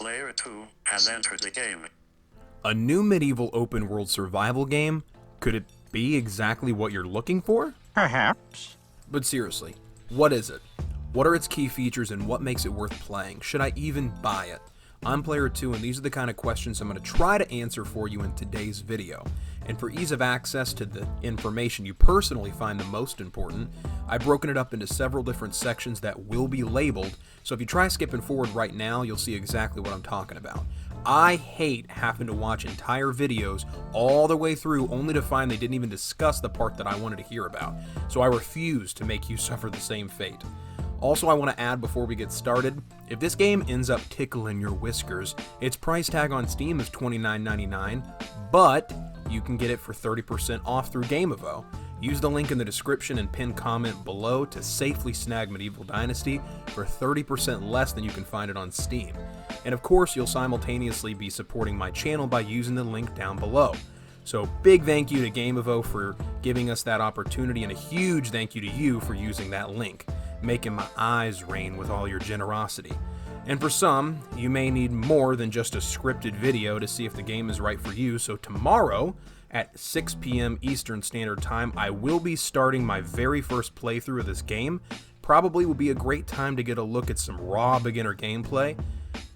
Player 2 has entered the game. A new medieval open world survival game? Could it be exactly what you're looking for? Perhaps. But seriously, what is it? What are its key features and what makes it worth playing? Should I even buy it? I'm Player 2 and these are the kind of questions I'm going to try to answer for you in today's video. And for ease of access to the information you personally find the most important, I've broken it up into several different sections that will be labeled, so if you try skipping forward right now, you'll see exactly what I'm talking about. I hate having to watch entire videos all the way through only to find they didn't even discuss the part that I wanted to hear about, so I refuse to make you suffer the same fate. Also, I want to add before we get started, if this game ends up tickling your whiskers, its price tag on Steam is $29.99, but you can get it for 30% off through Gameavo. Use the link in the description and pinned comment below to safely snag Medieval Dynasty for 30% less than you can find it on Steam. And of course, you'll simultaneously be supporting my channel by using the link down below. So big thank you to Gameavo for giving us that opportunity, and a huge thank you to you for using that link, making my eyes rain with all your generosity. And for some, you may need more than just a scripted video to see if the game is right for you, so tomorrow at 6 p.m. Eastern Standard Time, I will be starting my very first playthrough of this game. Probably will be a great time to get a look at some raw beginner gameplay,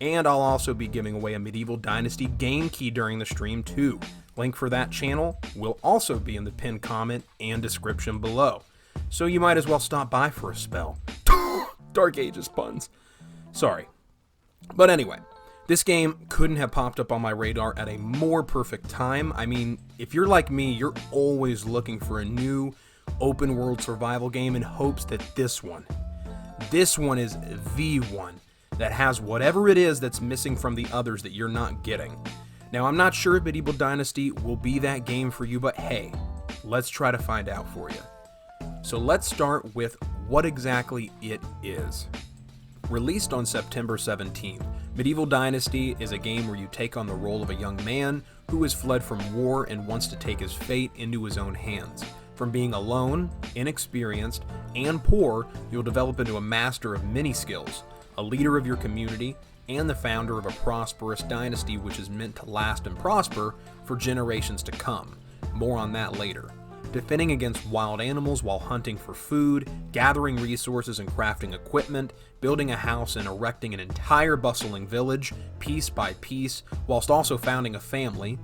and I'll also be giving away a Medieval Dynasty game key during the stream too. Link for that channel will also be in the pinned comment and description below, so you might as well stop by for a spell. Dark Ages puns. Sorry. But anyway, this game couldn't have popped up on my radar at a more perfect time. I mean, if you're like me, you're always looking for a new open world survival game in hopes that this one is the one that has whatever it is that's missing from the others that you're not getting. Now, I'm not sure if Medieval Dynasty will be that game for you, but hey, let's try to find out for you. So let's start with what exactly it is. Released on September 17th, Medieval Dynasty is a game where you take on the role of a young man who has fled from war and wants to take his fate into his own hands. From being alone, inexperienced, and poor, you'll develop into a master of many skills, a leader of your community, and the founder of a prosperous dynasty which is meant to last and prosper for generations to come. More on that later. Defending against wild animals while hunting for food, gathering resources and crafting equipment, building a house and erecting an entire bustling village, piece by piece, whilst also founding a family.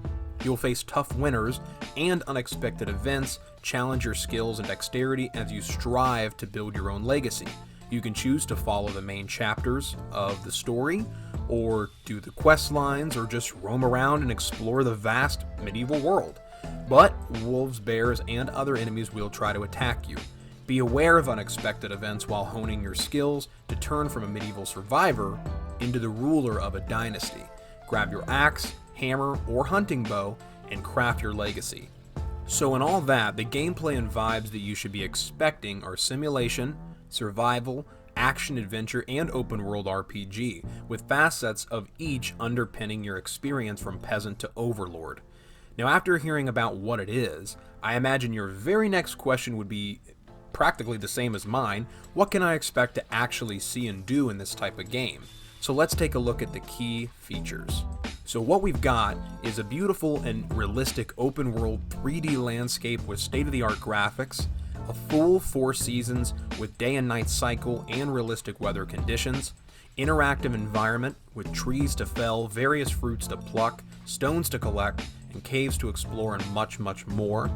You'll face tough winters and unexpected events, challenge your skills and dexterity as you strive to build your own legacy. You can choose to follow the main chapters of the story, or do the quest lines, or just roam around and explore the vast medieval world. But wolves, bears, and other enemies will try to attack you. Be aware of unexpected events while honing your skills to turn from a medieval survivor into the ruler of a dynasty. Grab your axe, hammer, or hunting bow and craft your legacy. So in all that, the gameplay and vibes that you should be expecting are simulation, survival, action-adventure, and open-world RPG, with facets of each underpinning your experience from peasant to overlord. Now, after hearing about what it is, I imagine your very next question would be practically the same as mine. What can I expect to actually see and do in this type of game? So let's take a look at the key features. So what we've got is a beautiful and realistic open-world 3D landscape with state-of-the-art graphics, a full 4 seasons with day and night cycle and realistic weather conditions, interactive environment with trees to fell, various fruits to pluck, stones to collect, and caves to explore, and much, much more.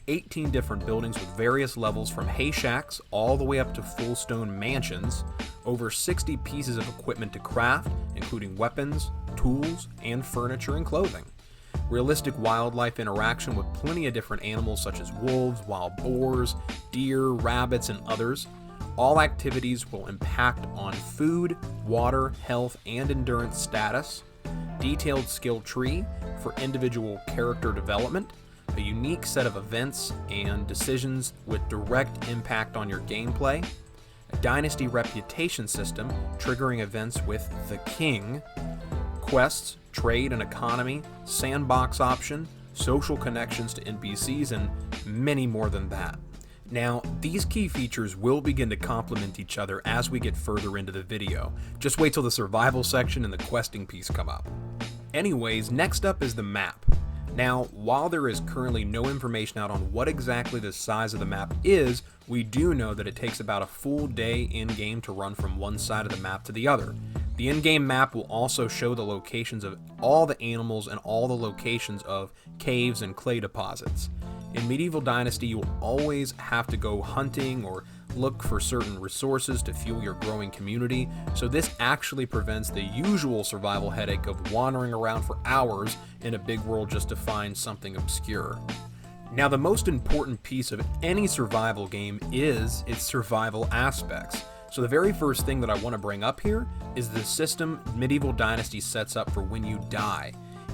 18 different buildings with various levels from hay shacks all the way up to full stone mansions, over 60 pieces of equipment to craft, including weapons, tools, and furniture and clothing. Realistic wildlife interaction with plenty of different animals such as wolves, wild boars, deer, rabbits, and others. All activities will impact on food, water, health, and endurance status. Detailed skill tree for individual character development. A unique set of events and decisions with direct impact on your gameplay. A dynasty reputation system triggering events with the king. Quests, trade and economy, sandbox option, social connections to NPCs, and many more than that. Now, these key features will begin to complement each other as we get further into the video. Just wait till the survival section and the questing piece come up. Anyways, next up is the map. Now, while there is currently no information out on what exactly the size of the map is, we do know that it takes about a full day in-game to run from one side of the map to the other. The in-game map will also show the locations of all the animals and all the locations of caves and clay deposits. In Medieval Dynasty, you will always have to go hunting or look for certain resources to fuel your growing community, so this actually prevents the usual survival headache of wandering around for hours in a big world just to find something obscure. Now, the most important piece of any survival game is its survival aspects. So the very first thing that I want to bring up here is the system Medieval Dynasty sets up for when you die,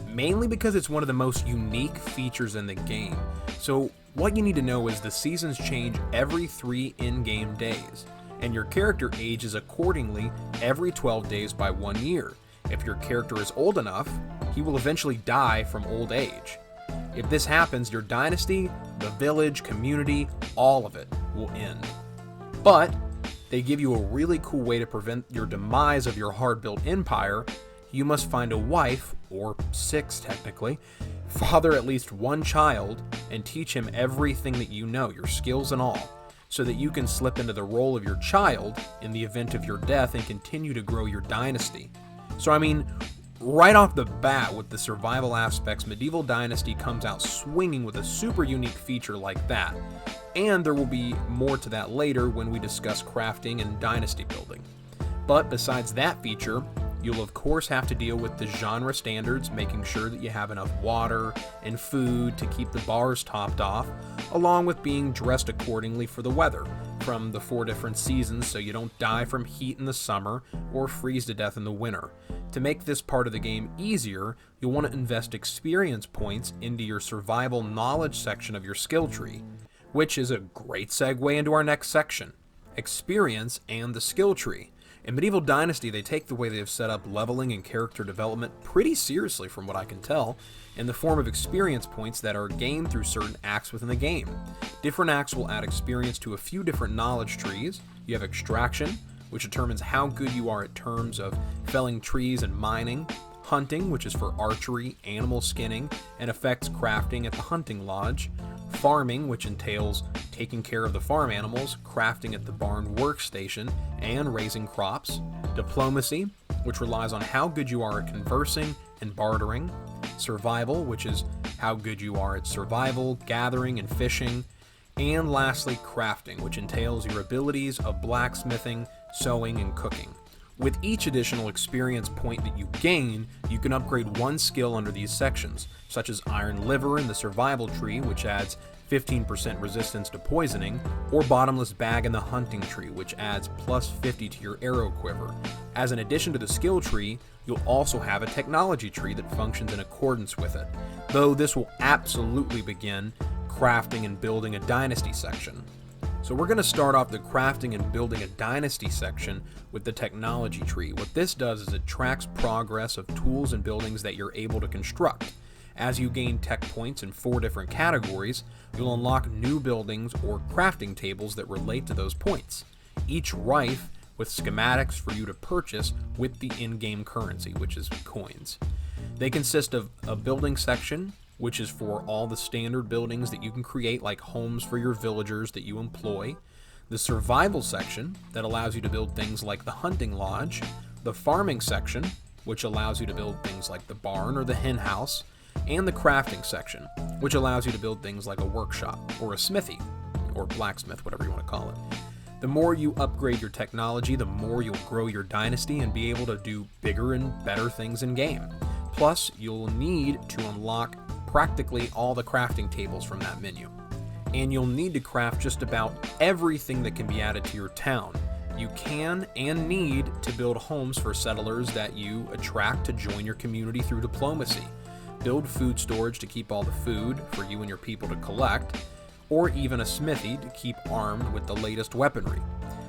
mainly because it's one of the most unique features in the game. So what you need to know is the seasons change every 3 in-game days, and your character ages accordingly every 12 days by 1 year. If your character is old enough, he will eventually die from old age. If this happens, your dynasty, the village, community, all of it will end. But they give you a really cool way to prevent your demise of your hard-built empire. You must find a wife, or 6 technically, father at least 1 child, and teach him everything that you know, your skills and all, so that you can slip into the role of your child in the event of your death and continue to grow your dynasty. So I mean, right off the bat with the survival aspects, Medieval Dynasty comes out swinging with a super unique feature like that. And there will be more to that later when we discuss crafting and dynasty building. But besides that feature, you'll of course have to deal with the genre standards, making sure that you have enough water and food to keep the bars topped off, along with being dressed accordingly for the weather from the 4 different seasons so you don't die from heat in the summer or freeze to death in the winter. To make this part of the game easier, you'll want to invest experience points into your survival knowledge section of your skill tree, which is a great segue into our next section, experience and the skill tree. In Medieval Dynasty, they take the way they have set up leveling and character development pretty seriously from what I can tell, in the form of experience points that are gained through certain acts within the game. Different acts will add experience to a few different knowledge trees. You have extraction, which determines how good you are at terms of felling trees and mining. Hunting, which is for archery, animal skinning, and affects crafting at the hunting lodge. Farming, which entails taking care of the farm animals, crafting at the barn workstation, and raising crops. Diplomacy, which relies on how good you are at conversing and bartering. Survival, which is how good you are at survival, gathering, and fishing. And lastly, crafting, which entails your abilities of blacksmithing, sewing, and cooking. With each additional experience point that you gain, you can upgrade 1 skill under these sections, such as Iron Liver in the Survival tree, which adds 15% resistance to poisoning, or Bottomless Bag in the Hunting tree, which adds plus 50 to your arrow quiver. As an addition to the skill tree, you'll also have a technology tree that functions in accordance with it, though this will absolutely begin crafting and building a dynasty section. So we're going to start off the crafting and building a dynasty section with the technology tree. What this does is it tracks progress of tools and buildings that you're able to construct. As you gain tech points in 4 different categories, you'll unlock new buildings or crafting tables that relate to those points, each rife with schematics for you to purchase with the in-game currency, which is coins. They consist of a building section, which is for all the standard buildings that you can create, like homes for your villagers that you employ, the survival section that allows you to build things like the hunting lodge, the farming section, which allows you to build things like the barn or the hen house, and the crafting section, which allows you to build things like a workshop or a smithy or blacksmith, whatever you want to call it. The more you upgrade your technology, the more you'll grow your dynasty and be able to do bigger and better things in game. Plus, you'll need to unlock practically all the crafting tables from that menu. And you'll need to craft just about everything that can be added to your town. You can and need to build homes for settlers that you attract to join your community through diplomacy. Build food storage to keep all the food for you and your people to collect, or even a smithy to keep armed with the latest weaponry.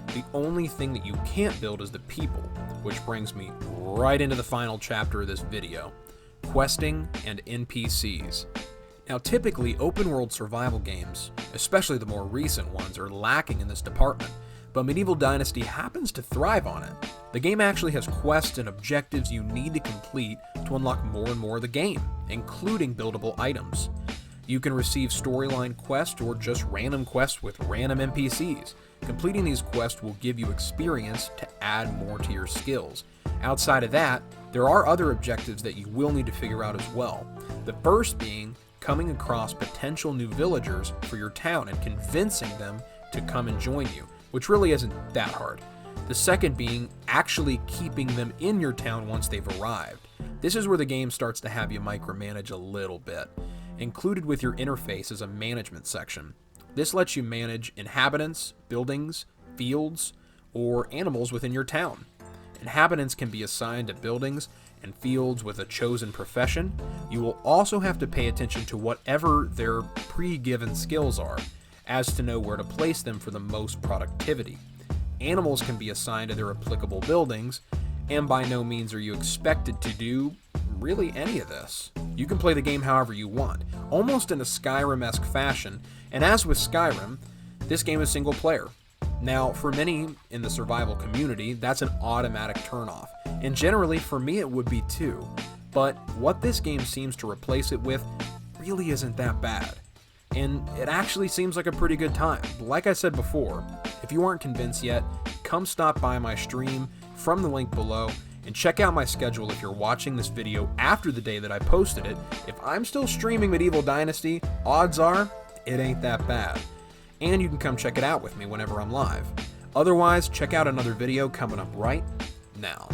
The only thing that you can't build is the people, which brings me right into the final chapter of this video. Questing and NPCs. Now, typically, open world survival games, especially the more recent ones, are lacking in this department, but Medieval Dynasty happens to thrive on it. The game actually has quests and objectives you need to complete to unlock more and more of the game, including buildable items. You can receive storyline quests or just random quests with random NPCs. Completing these quests will give you experience to add more to your skills. Outside of that, there are other objectives that you will need to figure out as well. The first being coming across potential new villagers for your town and convincing them to come and join you, which really isn't that hard. The second being actually keeping them in your town once they've arrived. This is where the game starts to have you micromanage a little bit. Included with your interface is a management section. This lets you manage inhabitants, buildings, fields, or animals within your town. Inhabitants can be assigned to buildings and fields with a chosen profession. You will also have to pay attention to whatever their pre-given skills are, as to know where to place them for the most productivity. Animals can be assigned to their applicable buildings, and by no means are you expected to do really any of this. You can play the game however you want, almost in a Skyrim-esque fashion, and as with Skyrim, this game is single player. Now, for many in the survival community, that's an automatic turnoff, and generally for me it would be too. But what this game seems to replace it with really isn't that bad, and it actually seems like a pretty good time. Like I said before, if you aren't convinced yet, come stop by my stream from the link below, and check out my schedule if you're watching this video after the day that I posted it. If I'm still streaming Medieval Dynasty, odds are it ain't that bad. And you can come check it out with me whenever I'm live. Otherwise, check out another video coming up right now.